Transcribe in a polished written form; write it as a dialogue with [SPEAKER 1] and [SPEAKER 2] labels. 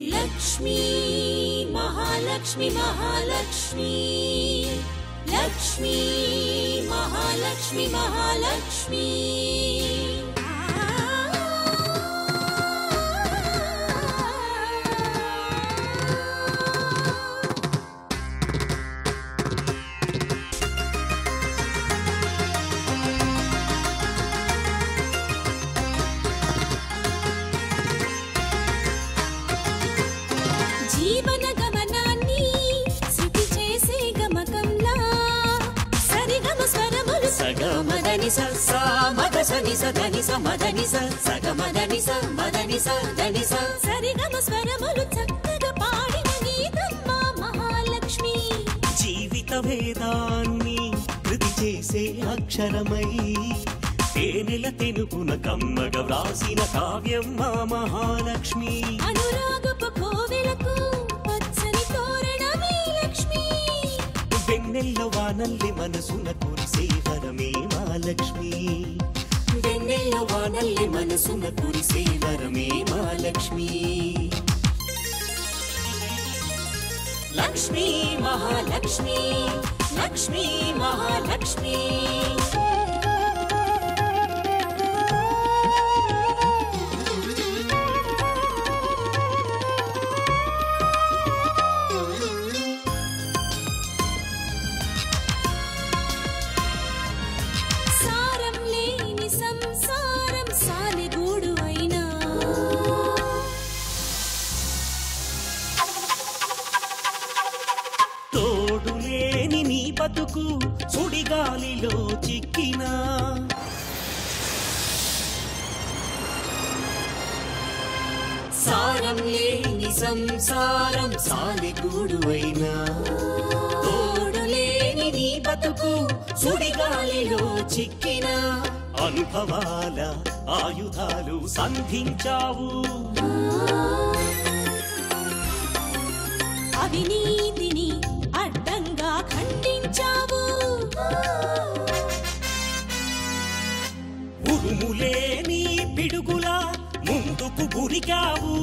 [SPEAKER 1] लक्ष्मी महालक्ष्मी महालक्ष्मी लक्ष्मी महालक्ष्मी महालक्ष्मी जीवन गमनान्नी सुखी చేసే గమకంలా సరిగమ స్వరములు సగమదని స మదని సదని సమదని సగమదని స మదని సదని సరిగమ స్వరములు చక్కగా పాడిన గీతమ్మ మహాలక్ష్మి
[SPEAKER 2] జీవిత వేదాన్ని కృతి చేసే అక్షరమై తేనెల తెనుకున కమ్మగ వ్రాసిన కావ్యం మా మహాలక్ష్మి
[SPEAKER 1] అనురాగపు కోవెలకు పచ్చని తోరణమే లక్ష్మి
[SPEAKER 2] వెన్నెల్ల వానల్లి మనసున కురిసే వరమే మా లక్ష్మి వెన్నెల్ల వానల్లి మనసున కురిసే వరమే మా లక్ష్మి
[SPEAKER 1] లక్ష్మీ మహాలక్ష్మి లక్ష్మీ మహాలక్ష్మి సారం లేని సంసారం సాలెగూడు అయినా
[SPEAKER 2] తోడు లేని నీ బతుకు సుడిగాలిలో చిక్కినా
[SPEAKER 1] సారం లేని సంసారం సాలెగూడు అయినా తోడు లేని నీ బతుకు సుడిగాలిలో చిక్కిన
[SPEAKER 2] అనుభవాల ఆయుధాలు సంధించావు
[SPEAKER 1] అవినీతిని అడ్డంగా ఖండించావు
[SPEAKER 2] ఉరుములేని పిడుగులా ముందుకు గురికావు